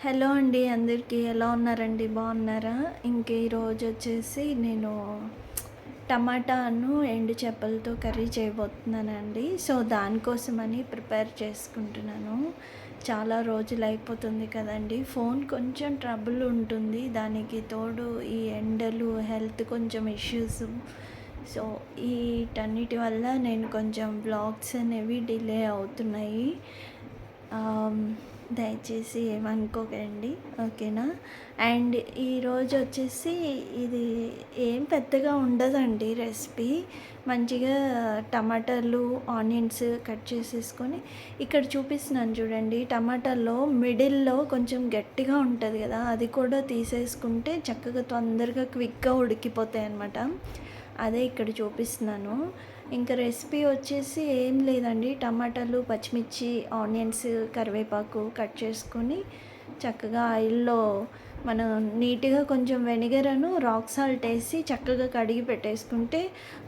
Hello అండి అందరికీ ఎలా ఉన్నారండి బాగున్నారా? ఇంక ఈరోజు వచ్చేసి నేను టమాటాను ఎండు చేపలతో కర్రీ చేయబోతున్నానండి. సో దానికోసమని ప్రిపేర్ చేసుకుంటున్నాను. చాలా రోజులు అయిపోతుంది కదండి. ఫోన్ కొంచెం ట్రబుల్ ఉంటుంది, దానికి తోడు ఈ ఎండలు హెల్త్ కొంచెం ఇష్యూస్. సో వీటన్నిటి వల్ల నేను కొంచెం వ్లాగ్స్ అనేవి డిలే అవుతున్నాయి. దయచేసి ఏమనుకోకండి, ఓకేనా? అండ్ ఈరోజు వచ్చేసి ఇది ఏం పెద్దగా ఉండదండి రెసిపీ. మంచిగా టమాటాలు ఆనియన్స్ కట్ చేసేసుకొని ఇక్కడ చూపిస్తున్నాను చూడండి. టమాటాల్లో మిడిల్లో కొంచెం గట్టిగా ఉంటుంది కదా, అది కూడా తీసేసుకుంటే చక్కగా తొందరగా క్విక్గా ఉడికిపోతాయి అన్నమాట. అదే ఇక్కడ చూపిస్తున్నాను. ఇంకా రెసిపీ వచ్చేసి ఏం లేదండి, టమాటాలు పచ్చిమిర్చి ఆనియన్స్ కరివేపాకు కట్ చేసుకొని చక్కగా ఆయిల్లో మనం నీట్గా కొంచెం వెనిగరను రాక్ సాల్ట్ వేసి చక్కగా కడిగి పెట్టేసుకుంటే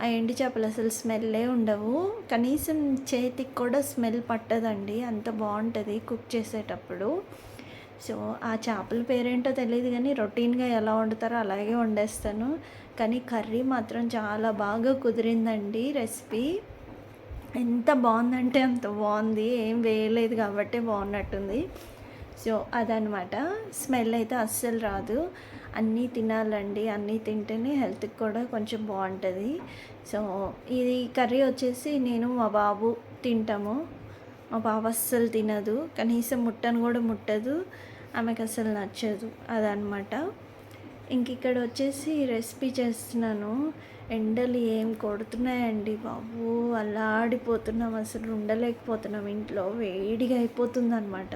ఆ ఎండు చేపలు అసలు స్మెల్లే ఉండవు. కనీసం చేతికి కూడా స్మెల్ పట్టదండి, అంత బాగుంటుంది కుక్ చేసేటప్పుడు. సో ఆ చేపల పేరేంటో తెలియదు కానీ రొటీన్గా ఎలా వండుతారో అలాగే వండేస్తాను. కానీ కర్రీ మాత్రం చాలా బాగా కుదిరిందండి. రెసిపీ ఎంత బాగుందంటే అంత బాగుంది, ఏం వేయలేదు కాబట్టి బాగున్నట్టుంది. సో అదనమాట. స్మెల్ అయితే అస్సలు రాదు. అన్నీ తినాలండి, అన్నీ తింటేనే హెల్త్కి కూడా కొంచెం బాగుంటుంది. సో ఇది కర్రీ వచ్చేసి నేను మా బాబు తింటాము. మా బాబు అస్సలు తినదు, కనీసం ముట్టను కూడా ముట్టదు, ఆమెకు అసలు నచ్చదు, అదనమాట. ఇంక ఇక్కడ వచ్చేసి రెసిపీ చేస్తున్నాను. ఎండలు ఏం కొడుతున్నాయండి బాబు, అల్లాడిపోతున్నాం, అసలు ఉండలేకపోతున్నాం. ఇంట్లో వేడిగా అయిపోతుందన్నమాట.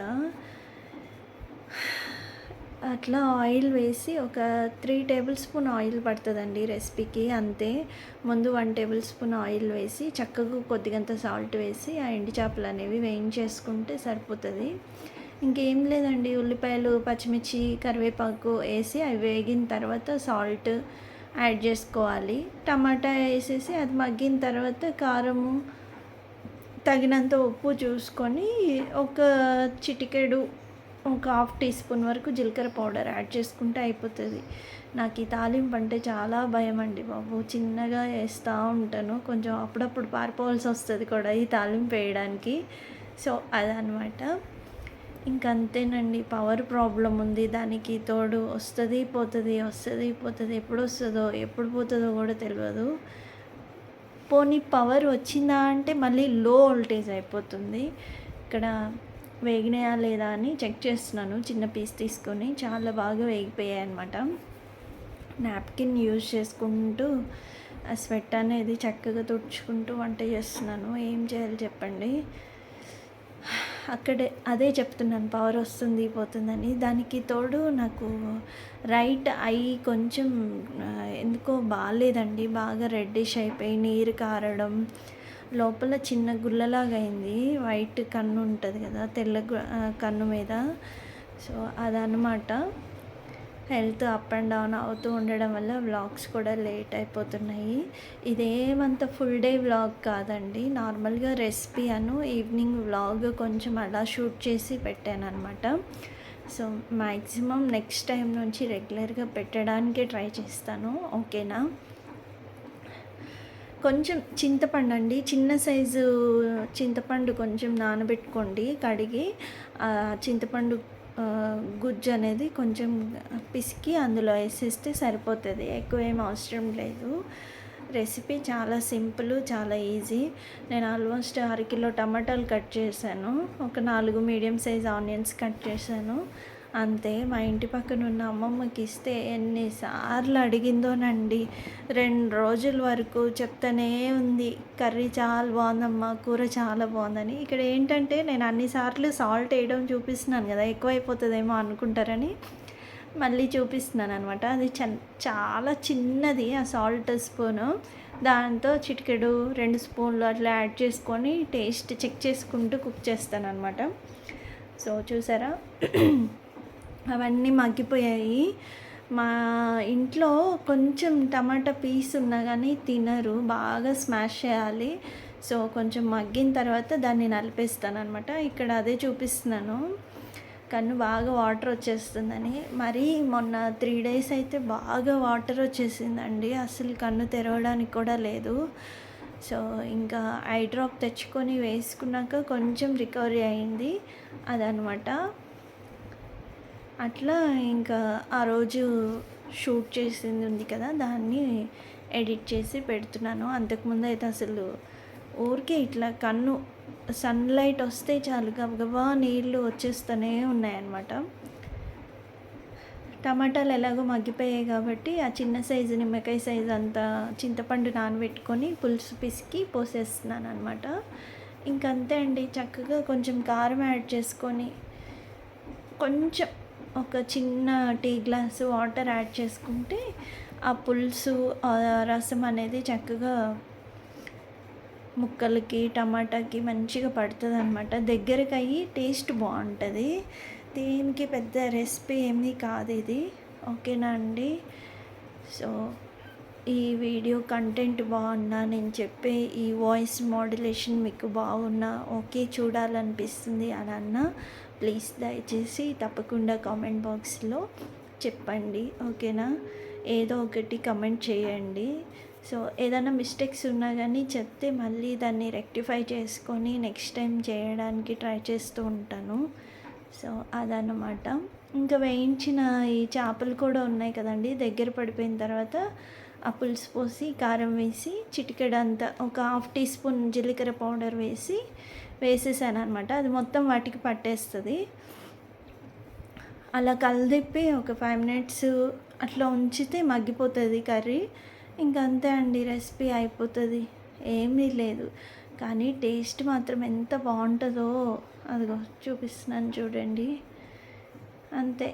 అట్లా ఆయిల్ వేసి ఒక 3 టేబుల్ స్పూన్ ఆయిల్ పడుతుందండి రెసిపీకి, అంతే. ముందు 1 టేబుల్ స్పూన్ ఆయిల్ వేసి చక్కగా కొద్దిగంత సాల్ట్ వేసి ఆ ఎండు చేపలు అనేవి వేయించేసుకుంటే సరిపోతుంది. ఇంకేం లేదండి, ఉల్లిపాయలు పచ్చిమిర్చి కరివేపాకు వేసి అవి వేగిన తర్వాత సాల్ట్ యాడ్ చేసుకోవాలి. టమాటా వేసేసి అది మగ్గిన తర్వాత కారము తగినంత ఉప్పు చూసుకొని ఒక చిటికెడు ఒక 1/2 టీ స్పూన్ వరకు జీలకర్ర పౌడర్ యాడ్ చేసుకుంటే అయిపోతుంది. నాకు ఈ తాలింపు అంటే చాలా భయం అండి బాబు, చిన్నగా వేస్తూ ఉంటాను, కొంచెం అప్పుడప్పుడు పారిపోవాల్సి వస్తుంది కూడా ఈ తాలింపు వేయడానికి. సో అదనమాట. ఇంకంతేనండి, పవర్ ప్రాబ్లం ఉంది, దానికి తోడు వస్తుంది పోతుంది ఎప్పుడు వస్తుందో ఎప్పుడు పోతుందో కూడా తెలియదు. పోనీ పవర్ వచ్చిందా అంటే మళ్ళీ లో వోల్టేజ్ అయిపోతుంది. ఇక్కడ వేగినాయా లేదా అని చెక్ చేస్తున్నాను. చిన్న పీస్ తీసుకొని చాలా బాగా వేగిపోయాయి అన్నమాట. నాప్కిన్ యూజ్ చేసుకుంటూ ఆ స్వెట్ అనేది చక్కగా తుడుచుకుంటూ వంట చేస్తున్నాను. ఏం చేయాలి చెప్పండి, అక్కడే అదే చెప్తున్నాను, పవర్ వస్తుంది పోతుందని. దానికి తోడు నాకు రైట్ ఐ కొంచెం ఎందుకో బాగాలేదండి, బాగా రెడ్డిష్ అయిపోయి నీరు కారడం, లోపల చిన్న గుల్లలాగా అయింది. వైట్ కన్ను ఉంటుంది కదా, తెల్ల కన్ను మీద. సో అదనమాట. హెల్త్ అప్ అండ్ డౌన్ అవుతూ ఉండడం వల్ల వ్లాగ్స్ కూడా లేట్ అయిపోతున్నాయి. ఇదేమంత ఫుల్ డే వ్లాగ్ కాదండి, నార్మల్గా రెసిపీ ఈవినింగ్ వ్లాగ్ కొంచెం అలా షూట్ చేసి పెట్టాను అనమాట. సో మ్యాక్సిమం నెక్స్ట్ టైం నుంచి రెగ్యులర్గా పెట్టడానికే ట్రై చేస్తాను, ఓకేనా? కొంచెం చింతపండు అండి, చిన్న సైజు చింతపండు కొంచెం నానబెట్టుకోండి కడిగి. చింతపండు గుజ్జు అనేది కొంచెం పిసికి అందులో వేసేస్తే సరిపోతుంది, ఎక్కువ ఏం అవసరం లేదు. రెసిపీ చాలా సింపుల్, చాలా ఈజీ. నేను ఆల్మోస్ట్ 6 కిలో టమాటాలు కట్ చేశాను, ఒక 4 మీడియం సైజ్ ఆనియన్స్ కట్ చేశాను, అంతే. మా ఇంటి పక్కన ఉన్న అమ్మమ్మకి ఇస్తే ఎన్నిసార్లు అడిగిందోనండి, 2 రోజుల వరకు చెప్తానే ఉంది, కర్రీ చాలా బాగుందమ్మా, కూర చాలా బాగుందని. ఇక్కడ ఏంటంటే నేను అన్నిసార్లు సాల్ట్ వేయడం చూపిస్తున్నాను కదా, ఎక్కువైపోతుందేమో అనుకుంటారని మళ్ళీ చూపిస్తున్నాను అనమాట. అది చాలా చిన్నది ఆ సాల్ట్ స్పూను, దాంతో చిటికెడు 2 స్పూన్లు అట్లా యాడ్ చేసుకొని టేస్ట్ చెక్ చేసుకుంటూ కుక్ చేస్తాను అనమాట. సో చూసారా, అవన్నీ మగ్గిపోయాయి. మా ఇంట్లో కొంచెం టమాటా పీస్ ఉన్నా కానీ తినరు, బాగా స్మాష్ చేయాలి. సో కొంచెం మగ్గిన తర్వాత దాన్ని నలిపేస్తాను అనమాట. ఇక్కడ అదే చూపిస్తున్నాను. కన్ను బాగా వాటర్ వచ్చేస్తుందని. మరీ మొన్న 3 డేస్ అయితే బాగా వాటర్ వచ్చేసిందండి. అసలు కన్ను తెరవడానికి కూడా లేదు. సో, ఇంకా ఐ డ్రాప్ తెచ్చుకొని వేసుకున్నాక కొంచెం రికవరీ అయింది అదనమాట. అట్లా ఇంకా ఆ రోజు షూట్ చేసింది ఉంది కదా, దాన్ని ఎడిట్ చేసి పెడుతున్నాను. అంతకుముందు అయితే అసలు ఊరికే ఇట్లా కన్ను సన్లైట్ వస్తే చాలు గబగబా నీళ్ళు వచ్చేస్తూనే ఉన్నాయన్నమాట. టమాటాలు ఎలాగో మగ్గిపోయాయి కాబట్టి ఆ చిన్న సైజు నిమ్మకాయ సైజు అంత చింతపండు నానబెట్టుకొని పులుసు పిసికి పోసేస్తున్నాను అనమాట. ఇంకంతే అండి, చక్కగా కొంచెం కారం యాడ్ చేసుకొని కొంచెం ఒక చిన్న టీ గ్లాసు వాటర్ యాడ్ చేసుకుంటే ఆ పులుసు రసం అనేది చక్కగా ముక్కలకి టమాటాకి మంచిగా పడుతుంది అనమాట. దగ్గరకు అయ్యి టేస్ట్ బాగుంటుంది. దీనికి పెద్ద రెసిపీ ఏమీ కాదు ఇది. ఓకేనా అండి? సో ఈ వీడియో కంటెంట్ బాగున్నా, నేను చెప్పే ఈ వాయిస్ మాడ్యులేషన్ మీకు బాగున్నా, ఓకే చూడాలనిపిస్తుంది అని అన్నా, ప్లీజ్ దయచేసి తప్పకుండా కామెంట్ బాక్స్లో చెప్పండి. ఓకేనా? ఏదో ఒకటి కమెంట్ చేయండి. సో ఏదైనా మిస్టేక్స్ ఉన్నా కానీ చెప్తే మళ్ళీ దాన్ని రెక్టిఫై చేసుకొని నెక్స్ట్ టైం చేయడానికి ట్రై చేస్తూ ఉంటాను. సో అదన్నమాట. ఇంకా వేయించిన ఈ చేపలు కూడా ఉన్నాయి కదండి, దగ్గర పడిపోయిన తర్వాత ఆ పులుసు పోసి కారం వేసి చిటికెడంతా ఒక 1/2 టీ స్పూన్ జీలకర్ర పౌడర్ వేసేసాను అనమాట. అది మొత్తం వాటికి పట్టేస్తుంది. అలా కలిదిప్పి ఒక 5 మినిట్స్ అట్లా ఉంచితే మగ్గిపోతుంది కర్రీ. ఇంకా అంతే అండి, రెసిపీ అయిపోతుంది. ఏమీ లేదు, కానీ టేస్ట్ మాత్రం ఎంత బాగుంటుందో అదిగో చూపిస్తున్నాను చూడండి. అంతే,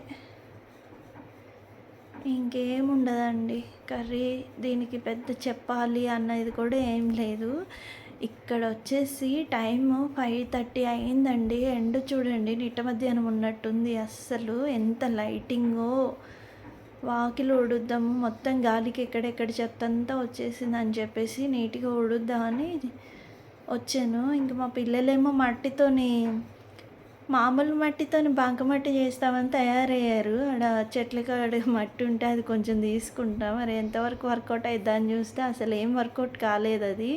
ఇంకేముండదండి కర్రీ. దీనికి పెద్ద చెప్పాలి అన్నది కూడా ఏం లేదు. ఇక్కడ వచ్చేసి టైము 5:30 అయిందండి. ఎండ చూడండి నిట్ట మధ్యాహ్నం ఉన్నట్టుంది. అస్సలు ఎంత లైటింగో. వాకిలు ఉడుద్దాము, మొత్తం గాలికి ఎక్కడెక్కడ చెత్త అంతా వచ్చేసిందని చెప్పేసి నీట్గా ఉడుద్దామని వచ్చాను. ఇంక మా పిల్లలేమో మట్టితోని, మామూలు మట్టితోని బంకమట్టి చేస్తామని తయారయ్యారు. ఆడ చెట్ల కాడ మట్టి ఉంటే అది కొంచెం తీసుకుంటాం. మరి ఎంతవరకు వర్కౌట్ అయిద్దని చూస్తే అసలు ఏం వర్కౌట్ కాలేదు. అది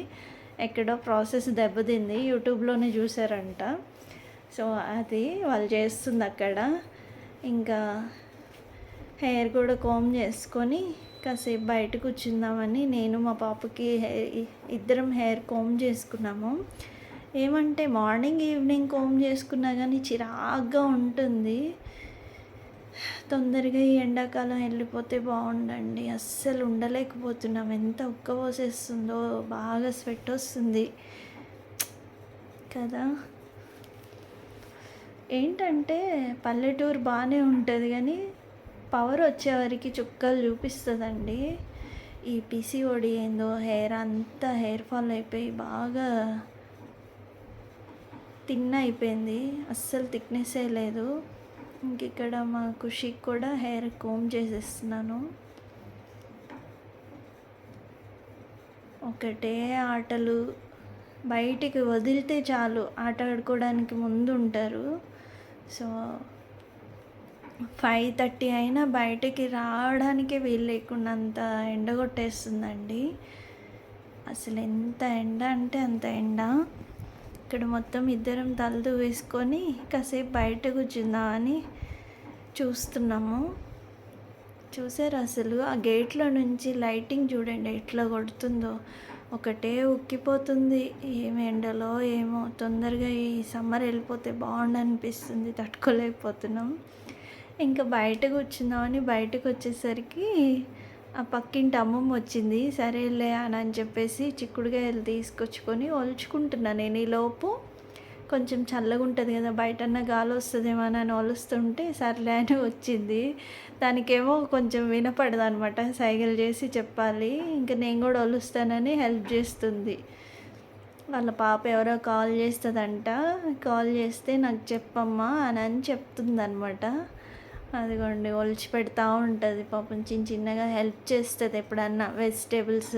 ఎక్కడో ప్రాసెస్ దెబ్బతింది. యూట్యూబ్లోనే చూసారంట. సో అది వాళ్ళు చేస్తుంది అక్కడ. ఇంకా హెయిర్ కూడా కోమ్ చేసుకొని కాసేపు బయట కూర్చుందామని నేను మా పాపకి ఇద్దరం హెయిర్ కోమ్ చేసుకున్నాము. ఏమంటే మార్నింగ్ ఈవినింగ్ కోమ్ చేసుకున్నా కానీ చిరాగ్గా ఉంటుంది. తొందరగా ఈ ఎండాకాలం వెళ్ళిపోతే బాగుండండి. అస్సలు ఉండలేకపోతున్నాం. ఎంత ఉక్కపోసేస్తుందో, బాగా స్వెట్ వస్తుంది కదా. ఏంటంటే పల్లెటూరు బాగానే ఉంటుంది కానీ పవర్ వచ్చేవరకు చుక్కలు చూపిస్తుందండి. ఈ పిసిఓడి ఏందో, హెయిర్ అంతా హెయిర్ ఫాల్ అయిపోయి బాగా థిన్ అయిపోయింది. అస్సలు థిక్నెస్సే లేదు. ఇంక ఇక్కడ మా ఖుషికి కూడా హెయిర్ కోమ్ చేసేస్తున్నాను. ఒకటే ఆటలు, బయటికి వదిలితే చాలు ఆట ఆడుకోవడానికి ముందు ఉంటారు. సో 5:30 అయినా బయటికి రావడానికే వీలు లేకున్నంత ఎండ కొట్టేస్తుందండి. అసలు ఎంత ఎండ అంటే అంత ఎండ. ఇక్కడ మొత్తం ఇద్దరం తలదు వేసుకొని కాసేపు బయట కూర్చుందామని చూస్తున్నాము. చూసారు అసలు ఆ గేట్లో నుంచి లైటింగ్ చూడండి ఎట్లా కొడుతుందో. ఒకటే ఉక్కిపోతుంది. ఏమి ఎండలో ఏమో. తొందరగా ఈ సమ్మర్ వెళ్ళిపోతే బాగుండనిపిస్తుంది, తట్టుకోలేకపోతున్నాం. ఇంకా బయట కూర్చుందామని బయటకు వచ్చేసరికి ఆ పక్కింటి అమ్మమ్మ వచ్చింది. సరేలే అని చెప్పేసి చిక్కుడుకాయలు తీసుకొచ్చుకొని ఒలుచుకుంటున్నా. నేను ఈలోపు కొంచెం చల్లగా ఉంటుంది కదా, బయటన్నా గాలి వస్తుందేమో అని ఒలుస్తుంటే సర్లే అని వచ్చింది. దానికేమో కొంచెం వినపడదు అనమాట, సైగలు చేసి చెప్పాలి. ఇంకా నేను కూడా ఒలుస్తానని హెల్ప్ చేస్తుంది. వాళ్ళ పాప ఎవరో కాల్ చేస్తుందంట. కాల్ చేస్తే నాకు చెప్పమ్మా అని చెప్తుందనమాట. అదిగోండి ఒలిచి పెడతా ఉంటుంది పాపం. చిన్నగా హెల్ప్ చేస్తుంది ఎప్పుడన్నా వెజిటేబుల్స్,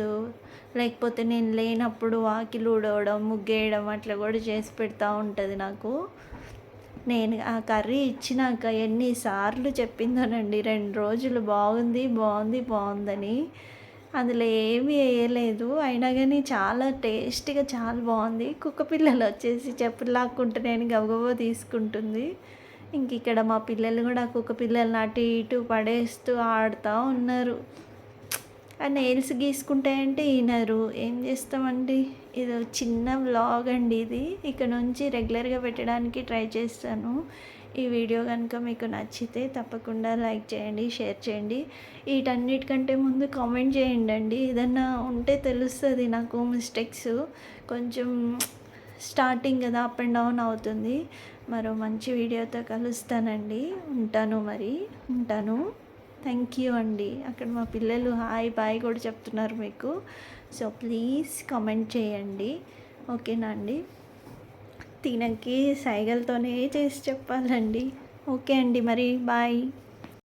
లేకపోతే నేను లేనప్పుడు వాకిలు ఊడవడం, ముగ్గేయడం అట్లా కూడా చేసి పెడతా ఉంటుంది నాకు. నేను ఆ కర్రీ ఇచ్చినాక ఎన్నిసార్లు చెప్పిందోనండి 2 రోజులు బాగుంది, బాగుంది, బాగుందని. అందులో ఏమీ ఎయలేదు. అయినా గానీ చాలా టేస్టీగా చాలా బావుంది. కుక్క పిల్లలొచ్చేసి చెప్పులు లాక్కుంటున్నాయని గబగబా తీసుకుంటుంది. ఇంకిక్కడ మా పిల్లలు గూడా కుక్క పిల్లల్ని అటు ఇటు పడేస్తూ ఆడుతా ఉన్నారు. ఆ నెయిల్స్ గీసుకుంటాయంటే ఇనరు. ఏం చేస్తామండి? ఇదో చిన్న వ్లాగ్ అండి ఇది. ఇక నుంచి రెగ్యులర్‌గా పెట్టడానికి ట్రై చేస్తాను. ఈ వీడియో గనుక మీకు నచ్చితే తప్పకుండా లైక్ చేయండి, షేర్ చేయండి. వీటన్నిటికంటే ముందు కామెంట్ చేయండండి. ఏదన్నా ఉంటే తెలుస్తది నాకు మిస్టేక్స్. కొంచెం స్టార్టింగ్ గదా! అప్ అండ్ డౌన్ అవుతుంది. మరో మంచి వీడియోతో కలుస్తానండి. ఉంటాను మరి. ఉంటాను. థ్యాంక్ యూ అండి. అక్కడ మా పిల్లలు హాయ్, బాయ్ కూడా చెప్తున్నారు మీకు. సో, ప్లీజ్ కామెంట్ చేయండి. ఓకేనా అండి? తినకి సైగలతోనే చేసి చెప్పాలండి. ఓకే అండి మరి బాయ్.